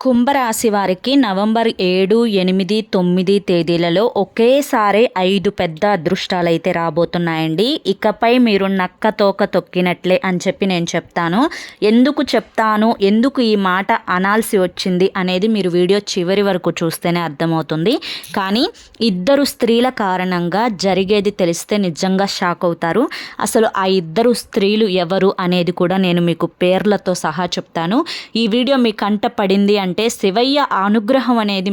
కుంభరాశి వారికి నవంబర్ 7, 8, 9 తేదీలలో ఒకేసారి 5 పెద్ద అదృష్టాలు అయితే రాబోతున్నాయండి. ఇకపై మీరు నక్క తోక తొక్కినట్లే అని చెప్పి నేను చెప్తాను. ఎందుకు ఈ మాట అనాల్సి వచ్చింది అనేది మీరు వీడియో చివరి వరకు చూస్తేనే అర్థమవుతుంది. కానీ ఇద్దరు స్త్రీల కారణంగా జరిగేది తెలిస్తే నిజంగా షాక్ అవుతారు. అసలు ఆ ఇద్దరు స్త్రీలు ఎవరు అనేది కూడా నేను మీకు పేర్లతో సహా చెప్తాను. ఈ వీడియో మీ కంట పడింది అంటే శివయ్య అనుగ్రహం అనేది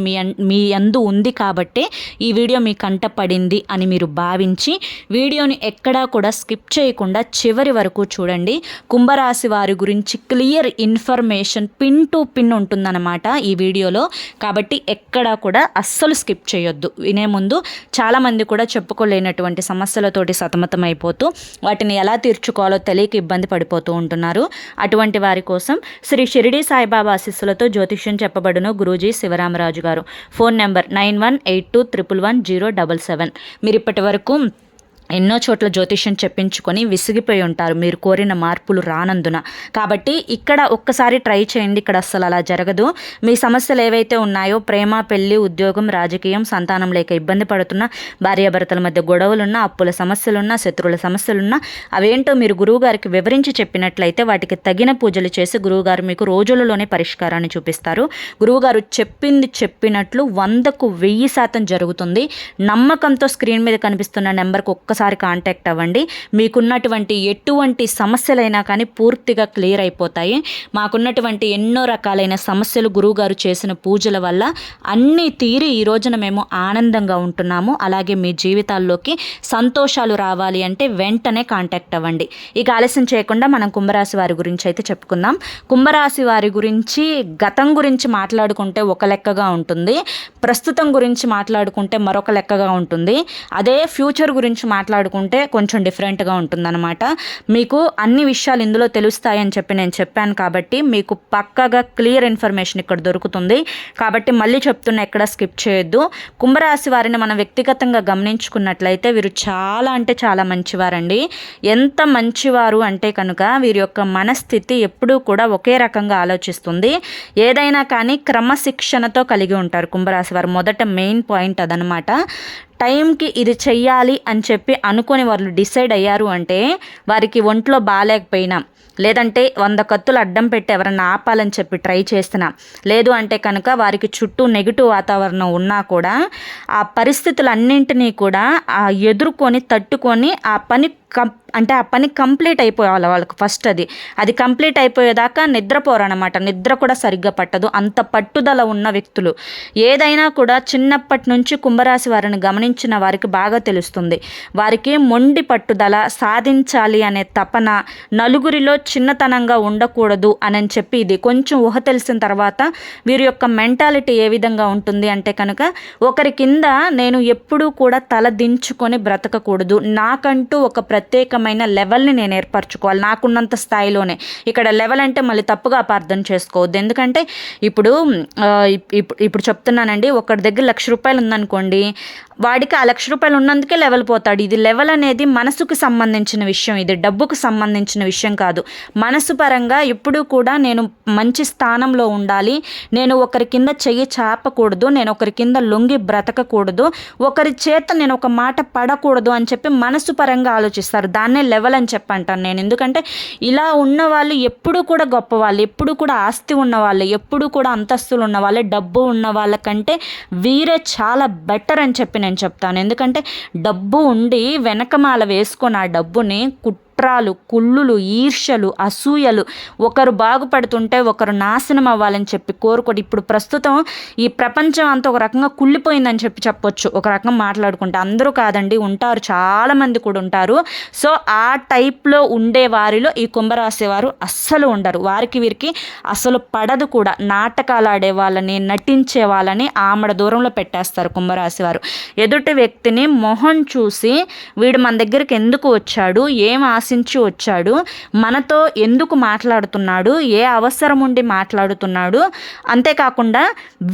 మీ యందు ఉంది కాబట్టి ఈ వీడియో మీ కంట పడింది అని మీరు భావించి వీడియోని ఎక్కడా కూడా స్కిప్ చేయకుండా చివరి వరకు చూడండి. కుంభరాశి వారి గురించి clear information pin to pin ఉంటుందన్నమాట ఈ వీడియోలో. కాబట్టి ఎక్కడా కూడా అస్సలు స్కిప్ చేయొద్దు. వినే ముందు చాలామంది కూడా చెప్పుకోలేనటువంటి సమస్యలతోటి సతమతమైపోతూ వాటిని ఎలా తీర్చుకోవాలో తెలియక ఇబ్బంది పడిపోతూ ఉంటున్నారు. అటువంటి వారి కోసం శ్రీ షిరిడి సాయిబాబా ఆశీస్సులతో జ్యోతిష్యం చెప్పబడును గురూజీ శివరామరాజు గారు. Phone number 9182111077. మీరు ఇప్పటి వరకు ఎన్నో చోట్ల జ్యోతిష్యం చెప్పించుకొని విసిగిపోయి ఉంటారు మీరు కోరిన మార్పులు రానందున. కాబట్టి ఇక్కడ ఒక్కసారి ట్రై చేయండి. ఇక్కడ అస్సలు అలా జరగదు. మీ సమస్యలు ఏవైతే ఉన్నాయో ప్రేమ, పెళ్లి, ఉద్యోగం, రాజకీయం, సంతానం లేక ఇబ్బంది పడుతున్న, భార్యాభర్తల మధ్య గొడవలున్నా, అప్పుల సమస్యలున్నా, శత్రువుల సమస్యలున్నా అవేంటో మీరు గురువుగారికి వివరించి చెప్పినట్లయితే వాటికి తగిన పూజలు చేసి గురువుగారు మీకు రోజులలోనే పరిష్కారాన్ని చూపిస్తారు. గురువుగారు చెప్పింది చెప్పినట్లు 100కు 1000% జరుగుతుంది. నమ్మకంతో స్క్రీన్ మీద కనిపిస్తున్న నెంబర్కి ఒక్కసారి కాంటాక్ట్ అవ్వండి. మీకున్నటువంటి ఎటువంటి సమస్యలైనా కానీ పూర్తిగా క్లియర్ అయిపోతాయి. మాకున్నటువంటి ఎన్నో రకాలైన సమస్యలు గురువుగారు చేసిన పూజల వల్ల అన్నీ తీరి ఈ రోజున మేము ఆనందంగా ఉంటున్నాము. అలాగే మీ జీవితాల్లోకి సంతోషాలు రావాలి అంటే వెంటనే కాంటాక్ట్ అవ్వండి. ఇక ఆలస్యం చేయకుండా మనం కుంభరాశి వారి గురించి అయితే చెప్పుకుందాం. కుంభరాశి వారి గురించి గతం గురించి మాట్లాడుకుంటే ఒక లెక్కగా ఉంటుంది, ప్రస్తుతం గురించి మాట్లాడుకుంటే మరొక లెక్కగా ఉంటుంది. అదే ఫ్యూచర్ గురించి మాట్లాడుకుంటే కొంచెం డిఫరెంట్గా ఉంటుందన్నమాట. మీకు అన్ని విషయాలు ఇందులో తెలుస్తాయని చెప్పి నేను చెప్పాను కాబట్టి మీకు పక్కాగా క్లియర్ ఇన్ఫర్మేషన్ ఇక్కడ దొరుకుతుంది. కాబట్టి మళ్ళీ చెప్తున్నా, ఎక్కడ స్కిప్ చేయొద్దు. కుంభరాశి వారిని మనం వ్యక్తిగతంగా గమనించుకున్నట్లయితే వీరు చాలా అంటే చాలా మంచివారండి. ఎంత మంచివారు అంటే కనుక వీరి యొక్క మనస్థితి ఎప్పుడూ కూడా ఒకే రకంగా ఆలోచిస్తుంది. ఏదైనా కానీ క్రమశిక్షణతో కలిగి ఉంటారు కుంభరాశి వారు. మొదట మెయిన్ పాయింట్ అదనమాట. టైంకి ఇది చెయ్యాలి అని చెప్పి అనుకొని వాళ్ళు డిసైడ్ అయ్యారు అంటే వారికి ఒంట్లో బాగాలేకపోయినా, లేదంటే 100 కత్తులు అడ్డం పెట్టి ఎవరన్నా ఆపాలని చెప్పి ట్రై చేస్తున్నా, లేదు అంటే కనుక వారికి చుట్టూ నెగిటివ్ వాతావరణం ఉన్నా కూడా ఆ పరిస్థితులన్నింటినీ కూడా ఎదుర్కొని తట్టుకొని ఆ పని కంప్లీట్ అయిపోవాలి వాళ్ళకి. ఫస్ట్ అది కంప్లీట్ అయిపోయేదాకా నిద్రపోరనమాట. నిద్ర కూడా సరిగ్గా పట్టదు. అంత పట్టుదల ఉన్న వ్యక్తులు. ఏదైనా కూడా చిన్నప్పటి నుంచి కుంభరాశి వారిని గమనించిన వారికి బాగా తెలుస్తుంది. వారికి మొండి పట్టుదల, సాధించాలి అనే తపన, నలుగురిలో చిన్నతనంగా ఉండకూడదు అని చెప్పి ఇది కొంచెం ఊహ తెలిసిన తర్వాత వీరి యొక్క మెంటాలిటీ ఏ విధంగా ఉంటుంది అంటే కనుక ఒకరి కింద నేను ఎప్పుడూ కూడా తల దించుకొని బ్రతకకూడదు, నాకంటూ ఒక ప్రత్యేకమైన లెవెల్ని నేను ఏర్పరచుకోవాలి నాకున్నంత స్థాయిలోనే. ఇక్కడ లెవెల్ అంటే మళ్ళీ తప్పుగా అపార్థం చేసుకోవద్దు. ఎందుకంటే ఇప్పుడు చెప్తున్నానండి, ఒకరి దగ్గర 1,00,000 రూపాయలు ఉందనుకోండి, వాడికి ఆ 1,00,000 రూపాయలు ఉన్నందుకే లెవెల్ పోతాడు. ఇది లెవెల్ అనేది మనసుకు సంబంధించిన విషయం, ఇది డబ్బుకు సంబంధించిన విషయం కాదు. మనసు పరంగా ఎప్పుడూ కూడా నేను మంచి స్థానంలో ఉండాలి, నేను ఒకరి కింద చెయ్యి చాపకూడదు, నేను ఒకరి కింద లొంగి బ్రతకకూడదు, ఒకరి చేత నేను ఒక మాట పడకూడదు అని చెప్పి మనసు పరంగా ఆలోచిస్తారు. దాన్నే లెవెల్ అని చెప్పంటాను నేను. ఎందుకంటే ఇలా ఉన్న వాళ్ళు ఎప్పుడూ కూడా గొప్పవాళ్ళు, ఎప్పుడూ కూడా ఆస్తి ఉన్నవాళ్ళు, ఎప్పుడూ కూడా అంతస్తులు ఉన్నవాళ్ళే, డబ్బు ఉన్న వాళ్ళకంటే వీరే చాలా బెటర్ అని చెప్పి నేను చెప్తాను. ఎందుకంటే డబ్బు ఉండి వెనకమాల వేసుకొని ఆ డబ్బుని కుట్రాలు, కుళ్ళులు, ఈర్ష్యలు, అసూయలు, ఒకరు బాగుపడుతుంటే ఒకరు నాశనం అవ్వాలని చెప్పి కోరుకోడు. ఇప్పుడు ప్రస్తుతం ఈ ప్రపంచం అంతా ఒక రకంగా కుళ్ళిపోయిందని చెప్పొచ్చు. ఒక రకంగా మాట్లాడుకుంటే అందరూ కాదండి, ఉంటారు, చాలామంది కూడా ఉంటారు. సో ఆ టైప్లో ఉండే వారిలో ఈ కుంభరాశి వారు అస్సలు ఉండరు. వీరికి అసలు పడదు కూడా. నాటకాలు ఆడే వాళ్ళని, నటించే వాళ్ళని ఆమడ దూరంలో పెట్టేస్తారు కుంభరాశి వారు. ఎదుటి వ్యక్తిని మొహం చూసి వీడు మన దగ్గరికి ఎందుకు వచ్చాడు, ఏం ఆశించి వచ్చాడు, మనతో ఎందుకు మాట్లాడుతున్నాడు, ఏ అవసరం ఉండి మాట్లాడుతున్నాడు, అంతేకాకుండా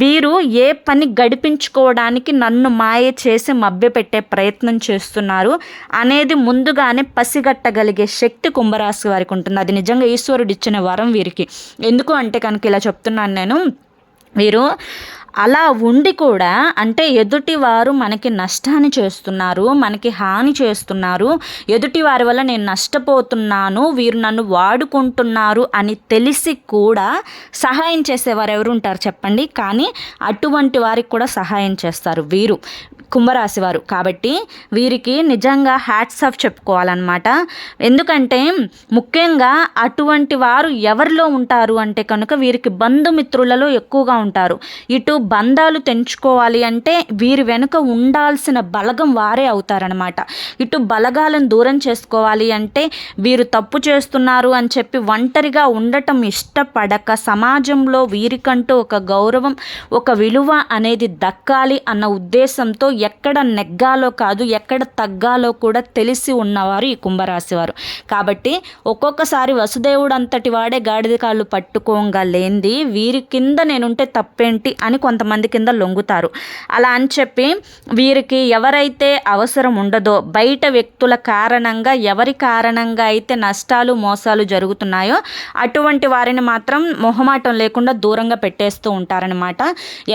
వీరు ఏ పని గడిపించుకోవడానికి నన్ను మాయ చేసి మభ్యపెట్టే ప్రయత్నం చేస్తున్నారు అనేది ముందుగానే పసిగట్టగలిగే శక్తి కుంభరాశి వారికి ఉంటుంది. అది నిజంగా ఈశ్వరుడు ఇచ్చిన వరం వీరికి. ఎందుకు అంటే కనుక ఇలా చెప్తున్నాను నేను. వీరు అలా ఉండి కూడా అంటే ఎదుటివారు మనకి నష్టాన్ని చేస్తున్నారు, మనకి హాని చేస్తున్నారు, ఎదుటి వారి వల్ల నేను నష్టపోతున్నాను, వీరు నన్ను వాడుకుంటున్నారు అని తెలిసి కూడా సహాయం చేసేవారు ఎవరు ఉంటారు చెప్పండి? కానీ అటువంటి వారికి కూడా సహాయం చేస్తారు వీరు కుంభరాశి వారు. కాబట్టి వీరికి నిజంగా హ్యాట్స్ ఆఫ్ చెప్పుకోవాలన్నమాట. ఎందుకంటే ముఖ్యంగా అటువంటి వారు ఎవరిలో ఉంటారు అంటే కనుక వీరికి బంధుమిత్రులలో ఎక్కువగా ఉంటారు. ఇటు బంధాలు తెంచుకోవాలి అంటే వీరి వెనుక ఉండాల్సిన బలగం వారే అవుతారనమాట. ఇటు బలగాలను దూరం చేసుకోవాలి అంటే వీరు తప్పు చేస్తున్నారు అని చెప్పి ఒంటరిగా ఉండటం ఇష్టపడక సమాజంలో వీరికంటూ ఒక గౌరవం, ఒక విలువ అనేది దక్కాలి అన్న ఉద్దేశంతో ఎక్కడ నెగ్గాలో కాదు ఎక్కడ తగ్గాలో కూడా తెలిసి ఉన్నవారు ఈ కుంభరాశి వారు. కాబట్టి ఒక్కొక్కసారి వసుదేవుడు అంతటి వాడే గాడిద కాళ్ళు పట్టుకోగా లేనిది వీరి కింద నేనుంటే తప్పేంటి అని కొంతమంది కింద లొంగుతారు. అలా అని చెప్పి వీరికి ఎవరైతే అవసరం ఉండదో బయట వ్యక్తుల కారణంగా ఎవరి కారణంగా అయితే నష్టాలు మోసాలు జరుగుతున్నాయో అటువంటి వారిని మాత్రం మొహమాటం లేకుండా దూరంగా పెట్టేస్తూ ఉంటారనమాట.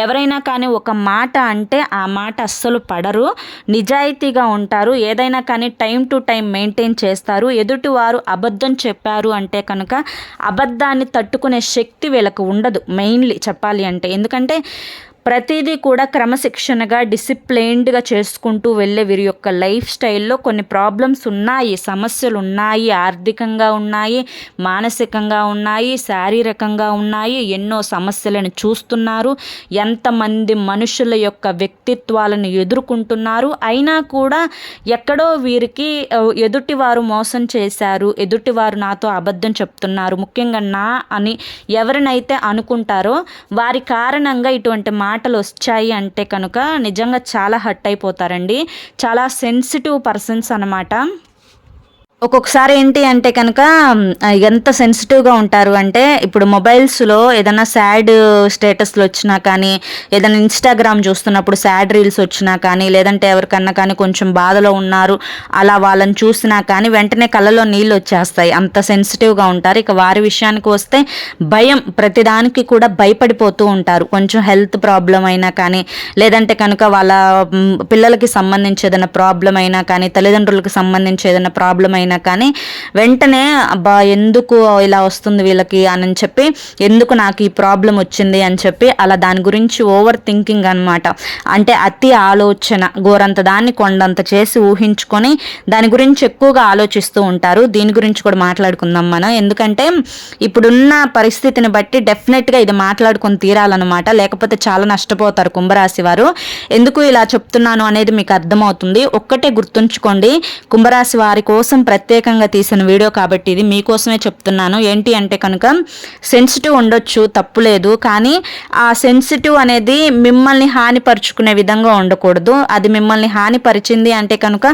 ఎవరైనా కానీ ఒక మాట అంటే ఆ మాట అస్సలు పడరు, నిజాయితీగా ఉంటారు, ఏదైనా కానీ టైం టు టైం మెయింటైన్ చేస్తారు. ఎదుటివారు అబద్ధం చెప్పారు అంటే కనుక అబద్ధాన్ని తట్టుకునే శక్తి వీళ్ళకు ఉండదు మెయిన్లీ చెప్పాలి అంటే. ఎందుకంటే ప్రతిదీ కూడా క్రమశిక్షణగా డిసిప్లైన్డ్గా చేసుకుంటూ వెళ్ళే వీరి యొక్క లైఫ్ స్టైల్లో కొన్ని ప్రాబ్లమ్స్ ఉన్నాయి, సమస్యలు ఉన్నాయి, ఆర్థికంగా ఉన్నాయి, మానసికంగా ఉన్నాయి, శారీరకంగా ఉన్నాయి, ఎన్నో సమస్యలను చూస్తున్నారు, ఎంతమంది మనుషుల యొక్క వ్యక్తిత్వాలను ఎదుర్కొంటున్నారు. అయినా కూడా ఎక్కడో వీరికి ఎదుటివారు మోసం చేశారు, ఎదుటివారు నాతో అబద్ధం చెప్తున్నారు, ముఖ్యంగా నా అని ఎవరినైతే అనుకుంటారో వారి కారణంగా ఇటువంటి మాటలు వచ్చాయి అంటే కనుక నిజంగా చాలా హర్ట్ అయిపోతారండి. చాలా సెన్సిటివ్ పర్సన్స్ అన్నమాట. ఒక్కొక్కసారి ఏంటి అంటే కనుక ఎంత సెన్సిటివ్గా ఉంటారు అంటే ఇప్పుడు మొబైల్స్లో ఏదైనా సాడ్ స్టేటస్లు వచ్చినా కానీ, ఏదైనా ఇన్స్టాగ్రామ్ చూస్తున్నప్పుడు సాడ్ రీల్స్ వచ్చినా కానీ, లేదంటే ఎవరికన్నా కానీ కొంచెం బాధలో ఉన్నారు అలా వాళ్ళని చూసినా కానీ వెంటనే కళ్ళలో నీళ్ళు వచ్చేస్తాయి, అంత సెన్సిటివ్గా ఉంటారు. ఇక వారి విషయానికి వస్తే భయం, ప్రతిదానికి కూడా భయపడిపోతూ ఉంటారు. కొంచెం హెల్త్ ప్రాబ్లం అయినా కానీ, లేదంటే కనుక వాళ్ళ పిల్లలకి సంబంధించి ఏదైనా ప్రాబ్లం అయినా కానీ, తల్లిదండ్రులకు సంబంధించి ఏదైనా ప్రాబ్లం అయినా కానీ వెంటనే అబ్బా ఎందుకు ఇలా వస్తుంది వీళ్ళకి అని చెప్పి, ఎందుకు నాకు ఈ ప్రాబ్లం వచ్చింది అని చెప్పి అలా దాని గురించి ఓవర్ థింకింగ్ అనమాట. అంటే అతి ఆలోచన, గోరంత దాన్ని కొండంత చేసి ఊహించుకొని దాని గురించి ఎక్కువగా ఆలోచిస్తూ ఉంటారు. దీని గురించి కూడా మాట్లాడుకుందాం మనం. ఎందుకంటే ఇప్పుడున్న పరిస్థితిని బట్టి డెఫినెట్గా ఇది మాట్లాడుకొని తీరాలన్నమాట, లేకపోతే చాలా నష్టపోతారు కుంభరాశి వారు. ఎందుకు ఇలా చెప్తున్నాను అనేది మీకు అర్థమవుతుంది. ఒక్కటే గుర్తుంచుకోండి, కుంభరాశి వారి కోసం ప్రత్యేకంగా తీసిన వీడియో కాబట్టి ఇది మీకోసమే చెప్తున్నాను. ఏంటి అంటే కనుక సెన్సిటివ్ ఉండొచ్చు, తప్పులేదు, కానీ ఆ సెన్సిటివ్ అనేది మిమ్మల్ని హానిపరుచుకునే విధంగా ఉండకూడదు. అది మిమ్మల్ని హానిపరిచింది అంటే కనుక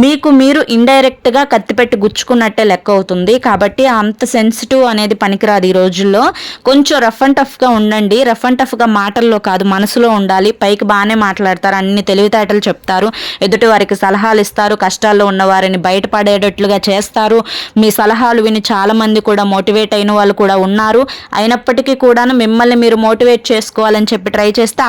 మీకు మీరు ఇండైరెక్ట్గా కత్తిపెట్టి గుచ్చుకున్నట్టే లెక్క అవుతుంది. కాబట్టి అంత సెన్సిటివ్ అనేది పనికిరాదు ఈ రోజుల్లో. కొంచెం రఫ్ అండ్ టఫ్గా ఉండండి. రఫ్ అండ్ టఫ్గా మాటల్లో కాదు, మనసులో ఉండాలి. పైకి బాగానే మాట్లాడతారు, అన్ని తెలివితేటలు చెప్తారు, ఎదుటి వారికి సలహాలు ఇస్తారు, కష్టాల్లో ఉన్న వారిని బయటపడేటట్లుగా చేస్తారు. మీ సలహాలు విని చాలా మంది కూడా మోటివేట్ అయిన వాళ్ళు కూడా ఉన్నారు. అయినప్పటికీ కూడా మిమ్మల్ని మీరు మోటివేట్ చేసుకోవాలని చెప్పి ట్రై చేస్తే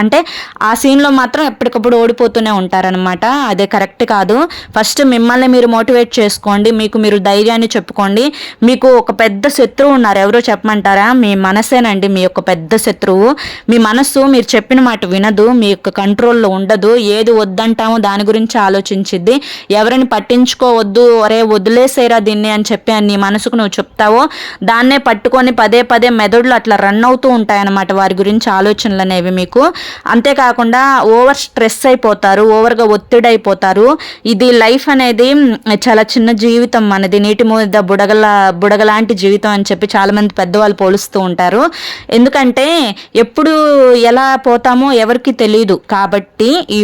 అంటే ఆ సీన్లో మాత్రం ఎప్పటికప్పుడు ఓడిపోతూనే ఉంటారనమాట. అదే కరెక్ట్ కాదు. ఫస్ట్ మిమ్మల్ని మీరు మోటివేట్ చేసుకోండి, మీకు మీరు ధైర్యాన్ని చెప్పుకోండి. మీకు ఒక పెద్ద శత్రువు ఉన్నారు, ఎవరో చెప్పమంటారా? మీ మనసేనండి మీ యొక్క పెద్ద శత్రువు. మీ మనస్సు మీరు చెప్పిన మాట వినదు, మీ యొక్క కంట్రోల్లో ఉండదు, ఏది వద్దంటామో దాని గురించి ఆలోచించిద్ది. ఎవరిని పట్టించుకోవద్దు, అరే వదిలేసేరా దీన్ని అని చెప్పి నీ మనసుకు నువ్వు చెప్తావో దాన్నే పట్టుకొని పదే పదే మెదడులు అట్లా రన్ అవుతూ ఉంటాయన్నమాట వారి గురించి ఆలోచనలు అనేవి మీకు. అంతేకాకుండా ఓవర్ స్ట్రెస్ అయిపోతారు, ఓవర్గా ఒత్తిడి అయిపోతారు. ఇది లైఫ్ అనేది చాలా చిన్న జీవితం మనది, నీటి మీద బుడగలాంటి జీవితం అని చెప్పి చాలామంది పెద్దవాళ్ళు పోలుస్తూ ఉంటారు. ఎందుకంటే ఎప్పుడు ఎలా పోతామో ఎవరికి తెలియదు. కాబట్టి ఈ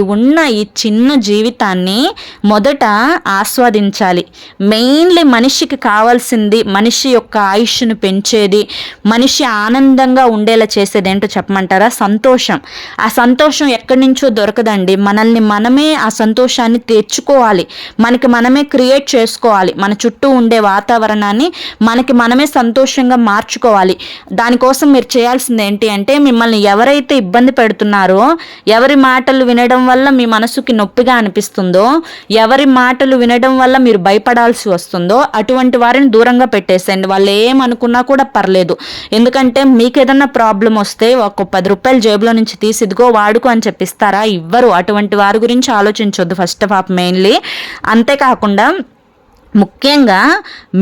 చిన్న జీవితాన్ని మొదట ఆస్వాదించాలి. మెయిన్లీ మనిషికి కావాల్సింది, మనిషి యొక్క ఆయుష్ను పెంచేది, మనిషి ఆనందంగా ఉండేలా చేసేది ఏంటో చెప్పమంటారా? సంతోషం. ఆ సంతోషం ఎక్కడి నుంచో దొరకదండి. మనల్ని మనమే ఆ సంతోషాన్ని తెచ్చుకోవాలి, మనకి మనమే క్రియేట్ చేసుకోవాలి. మన చుట్టూ ఉండే వాతావరణాన్ని మనకి మనమే సంతోషంగా మార్చుకోవాలి. దానికోసం మీరు చేయాల్సింది ఏంటి అంటే, మిమ్మల్ని ఎవరైతే ఇబ్బంది పెడుతున్నారో, ఎవరి మాటలు వినడం వల్ల మీ మనసుకి నొప్పిగా అనిపిస్తుందో, ఎవరి మాటలు వినడం వల్ల మీరు భయపడాల్సి వస్తుందో అటువంటి వారిని దూరంగా పెట్టేసేయండి. వాళ్ళు ఏమనుకున్నా కూడా పర్లేదు. ఎందుకంటే మీకు ఏదన్నా ప్రాబ్లం వస్తే ఒక 10 రూపాయలు జేబులో నుంచి తీసి ఇదిగో వాడుకో అని చెప్పిస్తారా? ఇవ్వరు. అటువంటి వారి గురించి ఆలోచించొద్దు ఫస్ట్ ఆఫ్ ఆల్ మెయిన్లీ. అంతేకాకుండా ముఖ్యంగా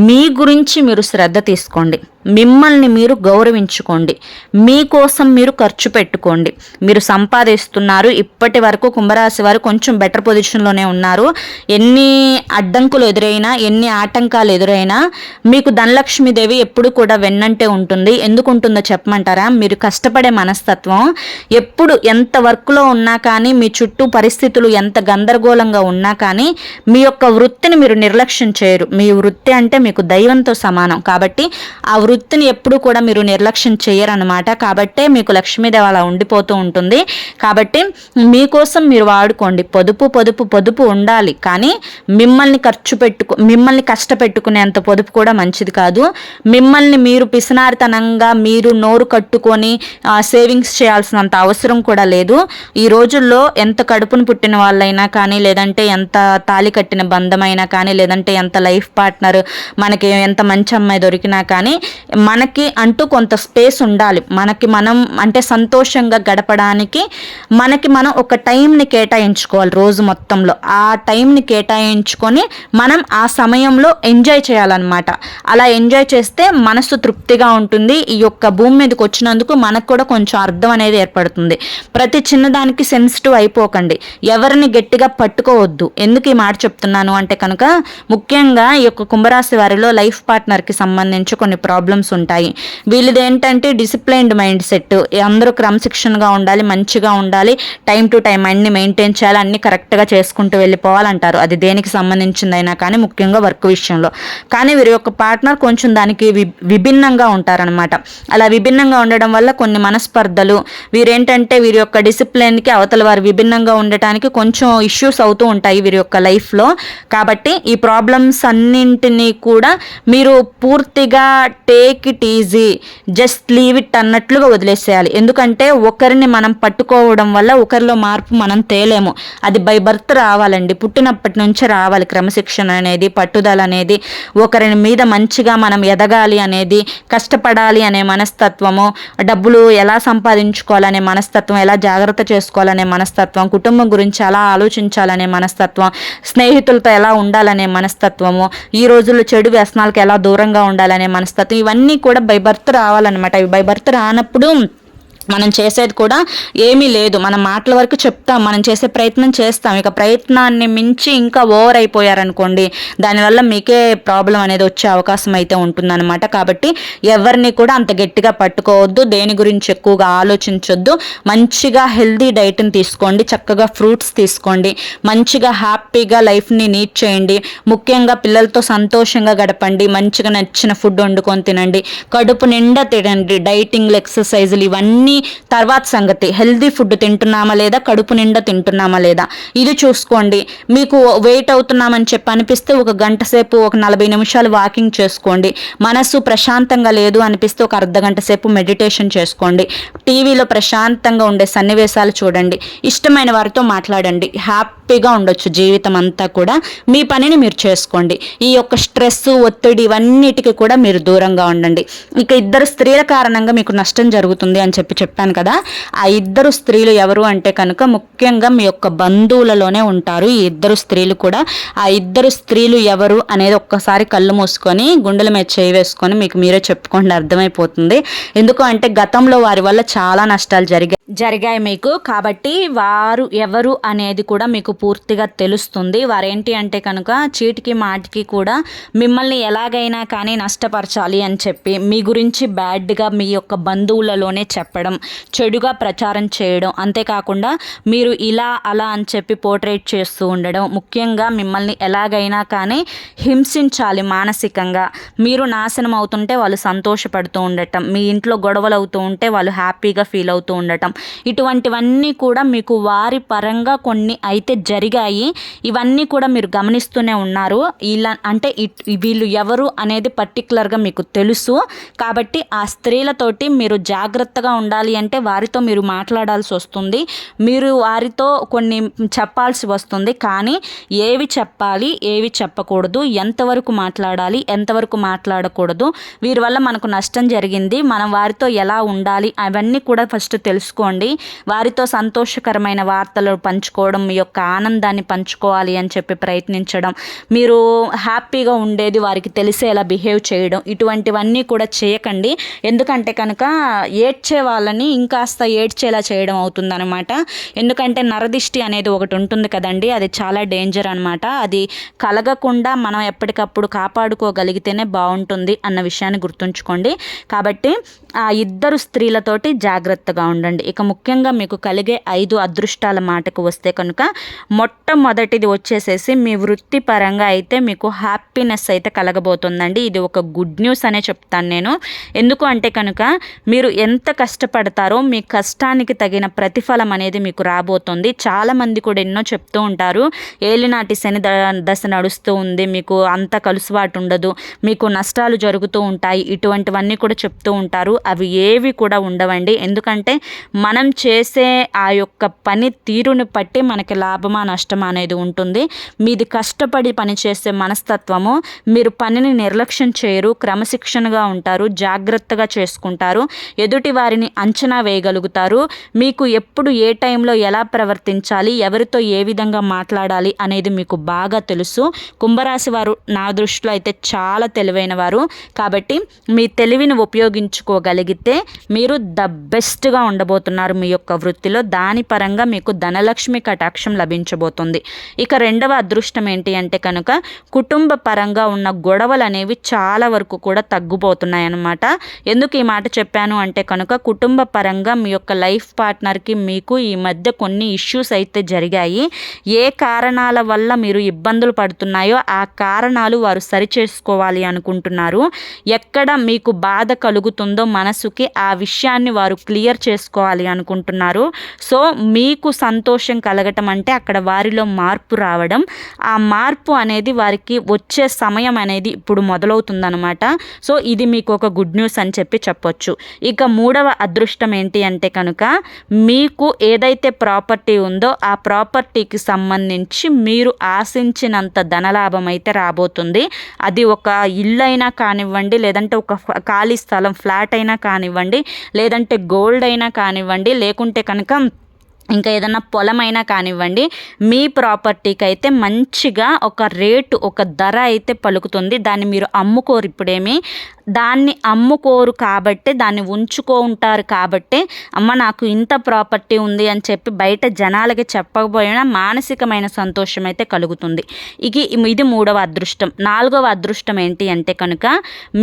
మీ గురించి మీరు శ్రద్ధ తీసుకోండి, మిమ్మల్ని మీరు గౌరవించుకోండి, మీకోసం మీరు ఖర్చు పెట్టుకోండి. మీరు సంపాదిస్తున్నారు. ఇప్పటి వరకు కుంభరాశి వారు కొంచెం బెటర్ పొజిషన్లోనే ఉన్నారు. ఎన్ని అడ్డంకులు ఎదురైనా, ఎన్ని ఆటంకాలు ఎదురైనా మీకు ధనలక్ష్మీదేవి ఎప్పుడు కూడా వెన్నంటే ఉంటుంది. ఎందుకు ఉంటుందో చెప్పమంటారా? మీరు కష్టపడే మనస్తత్వం. ఎప్పుడు ఎంత వర్క్లో ఉన్నా కానీ, మీ చుట్టూ పరిస్థితులు ఎంత గందరగోళంగా ఉన్నా కానీ, మీ యొక్క వృత్తిని మీరు నిర్లక్ష్యం చేయరు. మీ వృత్తి అంటే మీకు దైవంతో సమానం. కాబట్టి ఆ వృత్తిని ఎప్పుడు కూడా మీరు నిర్లక్ష్యం చేయరనమాట. కాబట్టే మీకు లక్ష్మీదేవి అలా ఉండిపోతూ ఉంటుంది. కాబట్టి మీకోసం మీరు వాడుకోండి. పొదుపు పొదుపు పొదుపు ఉండాలి, కానీ మిమ్మల్ని కష్టపెట్టుకునేంత పొదుపు కూడా మంచిది కాదు. మిమ్మల్ని మీరు పిసినారితనంగా మీరు నోరు కట్టుకొని సేవింగ్స్ చేయాల్సినంత అవసరం కూడా లేదు. ఈ రోజుల్లో ఎంత కడుపును పుట్టిన వాళ్ళైనా కానీ, లేదంటే ఎంత తాళి కట్టిన బంధమైనా కానీ, లేదంటే ఎంత లైఫ్ పార్ట్నర్, మనకి ఎంత మంచి అమ్మాయి దొరికినా కానీ, మనకి అంటూ కొంత స్పేస్ ఉండాలి. మనకి మనం అంటే సంతోషంగా గడపడానికి మనకి మనం ఒక టైంని కేటాయించుకోవాలి రోజు మొత్తంలో. ఆ టైంని కేటాయించుకొని మనం ఆ సమయంలో ఎంజాయ్ చేయాలన్నమాట. అలా ఎంజాయ్ చేస్తే మనసు తృప్తిగా ఉంటుంది. ఈ యొక్క భూమి మీదకి వచ్చినందుకు మనకు కూడా కొంచెం అర్థం అనేది ఏర్పడుతుంది. ప్రతి చిన్నదానికి సెన్సిటివ్ అయిపోకండి, ఎవరిని గట్టిగా పట్టుకోవద్దు. ఎందుకు ఈ మాట చెప్తున్నాను అంటే కనుక, ముఖ్యంగా ఈ యొక్క కుంభరాశి వారిలో లైఫ్ పార్ట్నర్కి సంబంధించి కొన్ని ప్రాబ్లమ్స్ ఉంటాయి. వీళ్ళది ఏంటంటే డిసిప్లైన్డ్ మైండ్ సెట్. అందరూ క్రమశిక్షణగా ఉండాలి, మంచిగా ఉండాలి, టైం టు టైం అన్ని మెయింటైన్ చేయాలి, అన్ని కరెక్ట్గా చేసుకుంటూ వెళ్ళిపోవాలంటారు. అది దేనికి సంబంధించిందైనా కానీ, ముఖ్యంగా వర్క్ విషయంలో. కానీ వీరి యొక్క పార్ట్నర్ కొంచెం దానికి విభిన్నంగా ఉంటారనమాట. అలా విభిన్నంగా ఉండడం వల్ల కొన్ని మనస్పర్ధలు, వీరేంటంటే వీరి యొక్క డిసిప్లిన్కి అవతల వారు విభిన్నంగా ఉండటానికి కొంచెం ఇష్యూస్ అవుతూ ఉంటాయి వీరి యొక్క లైఫ్లో. కాబట్టి ఈ ప్రాబ్లమ్స్ అన్నింటినీ కూడా మీరు పూర్తిగా take it easy, just leave it అన్నట్లుగా వదిలేసేయాలి. ఎందుకంటే ఒకరిని మనం పట్టుకోవడం వల్ల ఒకరిలో మార్పు మనం తేలేము. అది బై బర్త్ రావాలండి, పుట్టినప్పటి నుంచే రావాలి. క్రమశిక్షణ అనేది, పట్టుదల అనేది, ఒకరిని మీద మంచిగా మనం ఎదగాలి అనేది, కష్టపడాలి అనే మనస్తత్వము, డబ్బులు ఎలా సంపాదించుకోవాలనే మనస్తత్వం, ఎలా జాగ్రత్త చేసుకోవాలనే మనస్తత్వం, కుటుంబం గురించి ఎలా ఆలోచించాలనే మనస్తత్వం, స్నేహితులతో ఎలా ఉండాలనే మనస్తత్వము, ఈ రోజుల్లో చెడు వ్యసనాలకు ఎలా దూరంగా ఉండాలనే మనస్తత్వం, ఇవన్నీ కూడా బై బర్త్ రావాలన్నమాట. ఇవి బై బర్త్ రానప్పుడు మనం చేసేది కూడా ఏమీ లేదు. మన మాటల వరకు చెప్తాం, మనం చేసే ప్రయత్నం చేస్తాం. ఇక ప్రయత్నాన్ని మించి ఇంకా ఓవర్ అయిపోయారనుకోండి, దానివల్ల మీకే ప్రాబ్లం అనేది వచ్చే అవకాశం అయితే ఉంటుందన్నమాట. కాబట్టి ఎవరిని కూడా అంత గట్టిగా పట్టుకోవద్దు, దేని గురించి ఎక్కువగా ఆలోచించొద్దు. మంచిగా హెల్దీ డైట్ని తీసుకోండి, చక్కగా ఫ్రూట్స్ తీసుకోండి, మంచిగా హ్యాపీగా లైఫ్ని లీడ్ చేయండి. ముఖ్యంగా పిల్లలతో సంతోషంగా గడపండి, మంచిగా నచ్చిన ఫుడ్ వండుకొని తినండి, కడుపు నిండా తినండి. డైటింగ్లు, ఎక్సర్సైజులు ఇవన్నీ తర్వాత సంగతి. హెల్దీ ఫుడ్ తింటున్నామా లేదా, కడుపు నిండా తింటున్నామా లేదా, ఇది చూసుకోండి. మీకు వెయిట్ అవుతున్నామని చెప్పి అనిపిస్తే ఒక గంట సేపు, ఒక 40 నిమిషాలు వాకింగ్ చేసుకోండి. మనసు ప్రశాంతంగా లేదు అనిపిస్తే ఒక అర్ధగంట సేపు మెడిటేషన్ చేసుకోండి. టీవీలో ప్రశాంతంగా ఉండే సన్నివేశాలు చూడండి, ఇష్టమైన వారితో మాట్లాడండి. హ్యాపీగా ఉండొచ్చు జీవితం అంతా కూడా. మీ పనిని మీరు చేసుకోండి. ఈ యొక్క స్ట్రెస్, ఒత్తిడి ఇవన్నిటికీ కూడా మీరు దూరంగా ఉండండి. ఇక ఇద్దరు స్త్రీల కారణంగా మీకు నష్టం జరుగుతుంది అని చెప్పాను కదా. ఆ ఇద్దరు స్త్రీలు ఎవరు అంటే కనుక ముఖ్యంగా మీ యొక్క బంధువులలోనే ఉంటారు ఈ ఇద్దరు స్త్రీలు కూడా. ఆ ఇద్దరు స్త్రీలు ఎవరు అనేది ఒక్కసారి కళ్ళు మూసుకొని గుండెల మీద చేయి వేసుకొని మీకు మీరే చెప్పుకోండి, అర్థమైపోతుంది. ఎందుకు అంటే గతంలో వారి వల్ల చాలా నష్టాలు జరిగాయి మీకు. కాబట్టి వారు ఎవరు అనేది కూడా మీకు పూర్తిగా తెలుస్తుంది. వారేంటి అంటే కనుక చీటికి మాటికి కూడా మిమ్మల్ని ఎలాగైనా కానీ నష్టపరచాలి అని చెప్పి మీ గురించి బ్యాడ్గా మీ యొక్క బంధువులలోనే చెప్పడం, చేయడం, చెడుగా ప్రచారం చేయడం, అంతేకాకుండా మీరు ఇలా అలా అని చెప్పి పోర్ట్రేట్ చేస్తూ ఉండడం, ముఖ్యంగా మిమ్మల్ని ఎలాగైనా కానీ హింసించాలి మానసికంగా. మీరు నాశనం అవుతుంటే వాళ్ళు సంతోషపడుతూ ఉండటం, మీ ఇంట్లో గొడవలు అవుతూ ఉంటే వాళ్ళు హ్యాపీగా ఫీల్ అవుతూ ఉండటం, ఇటువంటివన్నీ కూడా మీకు వారి పరంగా కొన్ని అయితే జరిగాయి. ఇవన్నీ కూడా మీరు గమనిస్తూనే ఉన్నారు. ఇలా అంటే వీళ్ళు ఎవరు అనేది పర్టికులర్గా మీకు తెలుసు. కాబట్టి ఆ స్త్రీలతోటి మీరు జాగ్రత్తగా ఉండాలి అంటే వారితో మీరు మాట్లాడాల్సి వస్తుంది, మీరు వారితో కొన్ని చెప్పాల్సి వస్తుంది. కానీ ఏవి చెప్పాలి, ఏవి చెప్పకూడదు, ఎంతవరకు మాట్లాడాలి, ఎంతవరకు మాట్లాడకూడదు, వీరి వల్ల మనకు నష్టం జరిగింది, మనం వారితో ఎలా ఉండాలి, అవన్నీ కూడా ఫస్ట్ తెలుసుకోండి. వారితో సంతోషకరమైన వార్తలు పంచుకోవడం, మీ యొక్క ఆనందాన్ని పంచుకోవాలి అని చెప్పి ప్రయత్నించడం, మీరు హ్యాపీగా ఉండేది వారికి తెలిసేలా బిహేవ్ చేయడం, ఇటువంటివన్నీ కూడా చేయకండి. ఎందుకంటే కనుక ఏడ్చే వాళ్ళని ఇంకాస్త ఏడ్చేలా చేయడం అవుతుందన్నమాట. ఎందుకంటే నరదిష్టి అనేది ఒకటి ఉంటుంది కదండి, అది చాలా డేంజర్ అనమాట. అది కలగకుండా మనం ఎప్పటికప్పుడు కాపాడుకోగలిగితేనే బాగుంటుంది అన్న విషయాన్ని గుర్తుంచుకోండి. కాబట్టి ఆ ఇద్దరు స్త్రీలతోటి జాగ్రత్తగా ఉండండి. ఇక ముఖ్యంగా మీకు కలిగే 5 అదృష్టాల మాటకు వస్తే కనుక మొట్టమొదటిది వచ్చేసేసి మీ వృత్తిపరంగా అయితే మీకు హ్యాపీనెస్ అయితే కలగబోతుందండి. ఇది ఒక గుడ్ న్యూస్ అనే చెప్తాను నేను. ఎందుకు అంటే కనుక మీరు ఎంత కష్టపడతారో మీ కష్టానికి తగిన ప్రతిఫలం అనేది మీకు రాబోతుంది. చాలామంది కూడా ఎన్నో చెప్తూ ఉంటారు, ఏలినాటి శని దశ నడుస్తూ ఉంది, మీకు అంత కలుసుబాటు ఉండదు, మీకు నష్టాలు జరుగుతూ ఉంటాయి, ఇటువంటివన్నీ కూడా చెప్తూ ఉంటారు. అవి ఏవి కూడా ఉండవండి. ఎందుకంటే మనం చేసే ఆ యొక్క పని తీరుని బట్టి మనకి లాభమా నష్టమా అనేది ఉంటుంది. మీది కష్టపడి పనిచేసే మనస్తత్వము, మీరు పనిని నిర్లక్ష్యం చేయరు, క్రమశిక్షణగా ఉంటారు, జాగ్రత్తగా చేసుకుంటారు, ఎదుటి వారిని అంచనా వేయగలుగుతారు, మీకు ఎప్పుడు ఏ టైంలో ఎలా ప్రవర్తించాలి, ఎవరితో ఏ విధంగా మాట్లాడాలి అనేది మీకు బాగా తెలుసు. కుంభరాశి వారు నా దృష్టిలో అయితే చాలా తెలివైన వారు. కాబట్టి మీ తెలివిని ఉపయోగించుకోగలిగితే మీరు ద బెస్ట్గా ఉండబోతున్నారు మీ యొక్క వృత్తిలో. దాని పరంగా మీకు ధనలక్ష్మి కటాక్షం లభించబోతుంది. ఇక రెండవ అదృష్టం ఏంటి అంటే కనుక కుటుంబ పరంగా ఉన్న గొడవలు అనేవి చాలా వరకు కూడా తగ్గిపోతున్నాయి అన్నమాట. ఎందుకు ఈ మాట చెప్పాను అంటే కనుక కుటుంబ పరంగా మీ యొక్క లైఫ్ పార్ట్నర్కి మీకు ఈ మధ్య కొన్ని ఇష్యూస్ అయితే జరిగాయి. ఏ కారణాల వల్ల మీరు ఇబ్బందులు పడుతున్నాయో ఆ కారణాలు వారు సరిచేసుకోవాలి అనుకుంటున్నారు. ఎక్కడ మీకు బాధ కలుగుతుందో మనసుకి ఆ విషయాన్ని వారు క్లియర్ చేసుకోవాలి అనుకుంటున్నారు. సో మీకు సంతోషం కలగటం అంటే అక్కడ వారిలో మార్పు రావడం, ఆ మార్పు అనేది వారికి వచ్చే సమయం అనేది ఇప్పుడు మొదలవుతుందన్నమాట. సో ఇది మీకు ఒక గుడ్ న్యూస్ అని చెప్పొచ్చు. ఇక మూడవ అదృష్టం ఏంటి అంటే కనుక మీకు ఏదైతే ప్రాపర్టీ ఉందో ఆ ప్రాపర్టీకి సంబంధించి మీరు ఆశించినంత ధనలాభం అయితే రాబోతుంది. అది ఒక ఇల్లు అయినా కానివ్వండి, లేదంటే ఒక ఖాళీ స్థలం ఫ్లాట్ అయినా కానివ్వండి, లేదంటే గోల్డ్ అయినా కానివ్వండి, లేకుంటే కనుక ఇంకా ఏదన్నా పొలమైనా కానివ్వండి, మీ ప్రాపర్టీకి అయితే మంచిగా ఒక రేటు, ఒక ధర అయితే పలుకుతుంది. దాన్ని మీరు అమ్ముకోరు ఇప్పుడేమి, దాన్ని అమ్ముకోరు కాబట్టి, దాన్ని ఉంచుకుంటారు కాబట్టి, అమ్మ నాకు ఇంత ప్రాపర్టీ ఉంది అని చెప్పి బయట జనాలకి చెప్పకపోయినా మానసికమైన సంతోషం అయితే కలుగుతుంది. ఇది మూడవ అదృష్టం. నాలుగవ అదృష్టం ఏంటి అంటే కనుక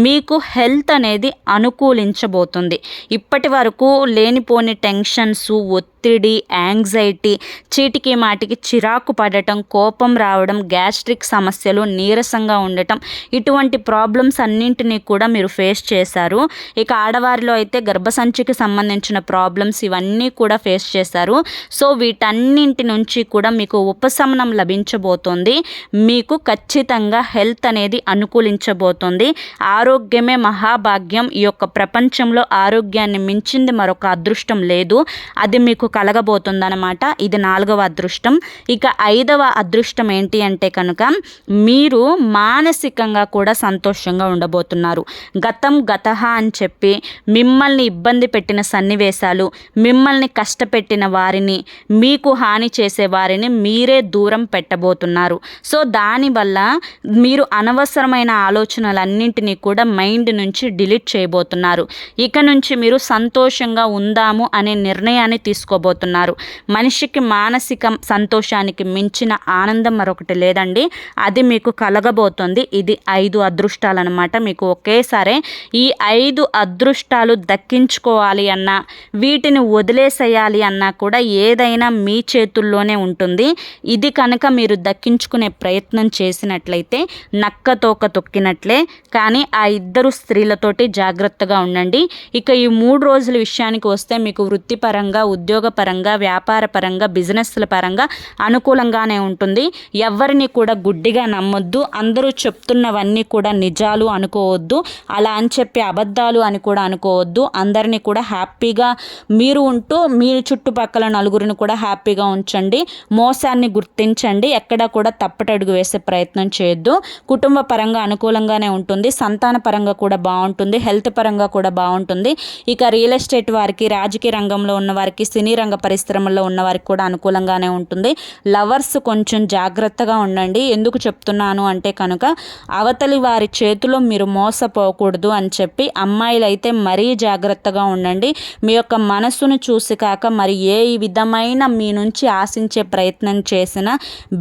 మీకు హెల్త్ అనేది అనుకూలించబోతుంది. ఇప్పటి వరకు లేనిపోని టెన్షన్స్, ఒత్తిడి, యాంగ్జైటీ, చీటికి మాటికి చిరాకు పడటం, కోపం రావడం, గ్యాస్ట్రిక్ సమస్యలు, నీరసంగా ఉండటం, ఇటువంటి ప్రాబ్లమ్స్ అన్నింటినీ కూడా మీరు ఫేస్ చేశారు. ఇక ఆడవారిలో అయితే గర్భసంచికి సంబంధించిన ప్రాబ్లమ్స్ ఇవన్నీ కూడా ఫేస్ చేశారు. సో వీటన్నింటి నుంచి కూడా మీకు ఉపశమనం లభించబోతోంది. మీకు ఖచ్చితంగా హెల్త్ అనేది అనుకూలించబోతోంది. ఆరోగ్యమే మహాభాగ్యం. ఈ యొక్క ప్రపంచంలో ఆరోగ్యాన్ని మించింది మరొక అదృష్టం లేదు. అది మీకు కలగబోతుందన్నమాట. ఇది నాలుగవ అదృష్టం. ఇక ఐదవ అదృష్టం ఏంటి అంటే కనుక మీరు మానసికంగా కూడా సంతోషంగా ఉండబోతున్నారు. గతహ అని చెప్పి మిమ్మల్ని ఇబ్బంది పెట్టిన సన్నివేశాలు, మిమ్మల్ని కష్టపెట్టిన వారిని, మీకు హాని చేసే వారిని మీరే దూరం పెట్టబోతున్నారు. సో దానివల్ల మీరు అనవసరమైన ఆలోచనలన్నింటినీ కూడా మైండ్ నుంచి డిలీట్ చేయబోతున్నారు. ఇక నుంచి మీరు సంతోషంగా ఉందాము అనే నిర్ణయాన్ని తీసుకోబోతున్నారు. ఉంటారు. మనిషికి మానసిక సంతోషానికి మించిన ఆనందం మరొకటి లేదండి. అది మీకు కలగబోతుంది. ఇది 5 అదృష్టాలు అనమాట. మీకు ఒకేసారి ఈ 5 అదృష్టాలు దక్కించుకోవాలి అన్నా, వీటిని వదిలేసేయాలి అన్నా కూడా ఏదైనా మీ చేతుల్లోనే ఉంటుంది. ఇది కనుక మీరు దక్కించుకునే ప్రయత్నం చేసినట్లయితే నక్కతోక తొక్కినట్లే. కానీ ఆ 2 స్త్రీలతోటి జాగ్రత్తగా ఉండండి. ఇక ఈ 3 రోజుల విషయానికి వస్తే మీకు వృత్తిపరంగా, ఉద్యోగపరంగా, వ్యాపార పరంగా, బిజినెస్ల పరంగా అనుకూలంగానే ఉంటుంది. ఎవరిని కూడా గుడ్డిగా నమ్మొద్దు. అందరూ చెప్తున్నవన్నీ కూడా నిజాలు అనుకోవద్దు. అలా అని చెప్పి అబద్ధాలు అని కూడా అనుకోవద్దు. అందరినీ కూడా హ్యాపీగా మీరు ఉంటూ మీ చుట్టుపక్కల నలుగురిని కూడా హ్యాపీగా ఉంచండి. మోసాన్ని గుర్తించండి. ఎక్కడా కూడా తప్పటడుగు వేసే ప్రయత్నం చేయొద్దు. కుటుంబ పరంగా అనుకూలంగానే ఉంటుంది. సంతాన పరంగా కూడా బాగుంటుంది. హెల్త్ పరంగా కూడా బాగుంటుంది. ఇక రియల్ ఎస్టేట్ వారికి, రాజకీయ రంగంలో ఉన్న వారికి, సినీ రంగ పరిశ్రమల్లో ఉన్న వారికి కూడా అనుకూలంగానే ఉంటుంది. లవర్స్ కొంచెం జాగ్రత్తగా ఉండండి. ఎందుకు చెప్తున్నాను అంటే కనుక అవతలి వారి చేతిలో మీరు మోసపోకూడదు అని చెప్పి అమ్మాయిలు అయితే మరీ జాగ్రత్తగా ఉండండి. మీ యొక్క మనసును చూసి కాక మరి ఏ విధమైన మీ నుంచి ఆశించే ప్రయత్నం చేసినా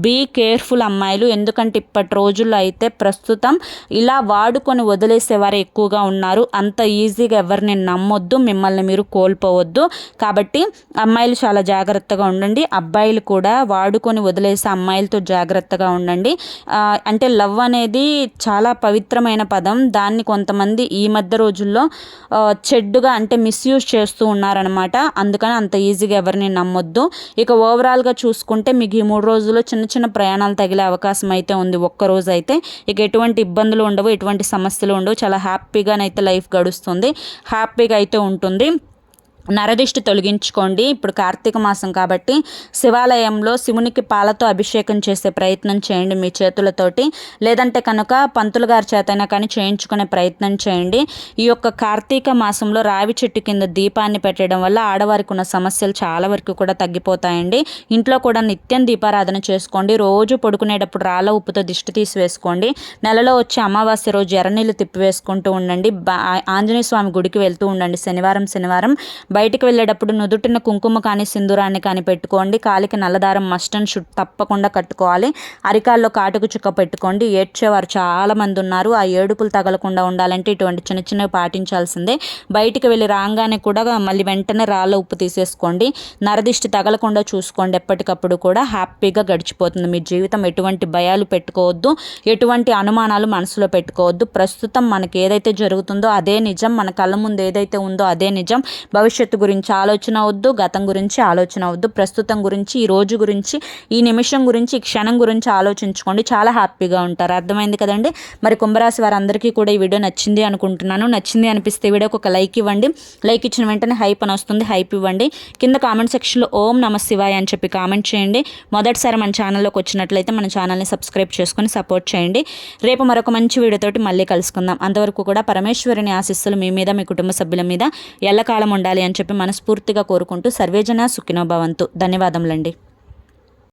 బీ కేర్ఫుల్ అమ్మాయిలు. ఎందుకంటే ఇప్పటి రోజుల్లో అయితే ప్రస్తుతం ఇలా వాడుకొని వదిలేసేవారు ఎక్కువగా ఉన్నారు. అంత ఈజీగా ఎవరిని నమ్మొద్దు. మిమ్మల్ని మీరు కోల్పోవద్దు. కాబట్టి అమ్మాయిలు చాలా జాగ్రత్తగా ఉండండి. అబ్బాయిలు కూడా వాడుకొని వదిలేసే అమ్మాయిలతో జాగ్రత్తగా ఉండండి. అంటే లవ్ అనేది చాలా పవిత్రమైన పదం. దాన్ని కొంతమంది ఈ మధ్య రోజుల్లో చెడ్డుగా అంటే మిస్యూజ్ చేస్తూ ఉన్నారనమాట. అందుకని అంత ఈజీగా ఎవరిని నమ్మొద్దు. ఇక ఓవరాల్గా చూసుకుంటే మీకు ఈ 3 రోజుల్లో చిన్న చిన్న ప్రయాణాలు తగిలే అవకాశం అయితే ఉంది. ఒక్కరోజు అయితే ఇక ఎటువంటి ఇబ్బందులు ఉండవు, ఎటువంటి సమస్యలు ఉండవు. చాలా హ్యాపీగానైతే లైఫ్ గడుస్తుంది. హ్యాపీగా అయితే ఉంటుంది. నరదిష్టి తొలగించుకోండి. ఇప్పుడు కార్తీక మాసం కాబట్టి శివాలయంలో శివునికి పాలతో అభిషేకం చేసే ప్రయత్నం చేయండి మీ చేతులతోటి. లేదంటే కనుక పంతులు గారి చేతైనా కానీ చేయించుకునే ప్రయత్నం చేయండి. ఈ యొక్క కార్తీక మాసంలో రావి చెట్టు కింద దీపాన్ని పెట్టడం వల్ల ఆడవారికి ఉన్న సమస్యలు చాలా వరకు కూడా తగ్గిపోతాయండి. ఇంట్లో కూడా నిత్యం దీపారాధన చేసుకోండి. రోజు పడుకునేటప్పుడు రాళ్ళ ఉప్పుతో దిష్టి తీసివేసుకోండి. నెలలో వచ్చే అమావాస్య రోజు ఎర్రనీళ్ళు తిప్పివేసుకుంటూ ఉండండి. ఆంజనేయ స్వామి గుడికి వెళ్తూ ఉండండి శనివారం. బయటికి వెళ్ళేటప్పుడు నుదుటిన కుంకుమ కానీ సింధూరాన్ని కానీ పెట్టుకోండి. కాలికి నల్లదారం మస్ట్ అండ్ షుడ్ తప్పకుండా కట్టుకోవాలి. అరికాల్లో కాటుకు చుక్క పెట్టుకోండి. ఏడ్చేవారు చాలామంది ఉన్నారు. ఆ ఏడుపులు తగలకుండా ఉండాలంటే ఇటువంటి చిన్న చిన్నవి పాటించాల్సిందే. బయటికి వెళ్ళి రాగానే కూడా మళ్ళీ వెంటనే రాళ్ళ ఉప్పు తీసేసుకోండి. నరదిష్టి తగలకుండా చూసుకోండి. ఎప్పటికప్పుడు కూడా హ్యాపీగా గడిచిపోతుంది మీ జీవితం. ఎటువంటి భయాలు పెట్టుకోవద్దు, ఎటువంటి అనుమానాలు మనసులో పెట్టుకోవద్దు. ప్రస్తుతం మనకి ఏదైతే జరుగుతుందో అదే నిజం. మన కళ్ళ ముందు ఏదైతే ఉందో అదే నిజం. భవిష్యత్తు గురించి ఆలోచన వద్దు, గతం గురించి ఆలోచన వద్దు. ప్రస్తుతం గురించి, ఈ రోజు గురించి, ఈ నిమిషం గురించి, ఈ క్షణం గురించి ఆలోచించుకోండి. చాలా హ్యాపీగా ఉంటారు. అర్థమైంది కదండి. మరి కుంభరాశి వారందరికీ కూడా ఈ వీడియో నచ్చింది అనుకుంటున్నాను. నచ్చింది అనిపిస్తే వీడియోకి ఒక లైక్ ఇవ్వండి. లైక్ ఇచ్చిన వెంటనే హైప్ అని వస్తుంది. హైప్ ఇవ్వండి. కింద కామెంట్ సెక్షన్లో ఓం నమః శివాయ అని చెప్పి కామెంట్ చేయండి. మొదటిసారి మన ఛానల్లోకి వచ్చినట్లయితే మన ఛానల్ని సబ్స్క్రైబ్ చేసుకొని సపోర్ట్ చేయండి. రేపు మరొక మంచి వీడియోతోటి మళ్ళీ కలుసుకుందాం. అంతవరకు కూడా పరమేశ్వరుని ఆశీస్సులు మీ మీద, మీ కుటుంబ సభ్యుల మీద ఎల్లకాలం ఉండాలి అని చెప్పి మనస్ఫూర్తిగా కోరుకుంటూ సర్వేజన సుఖినో భవంతు. ధన్యవాదములండి.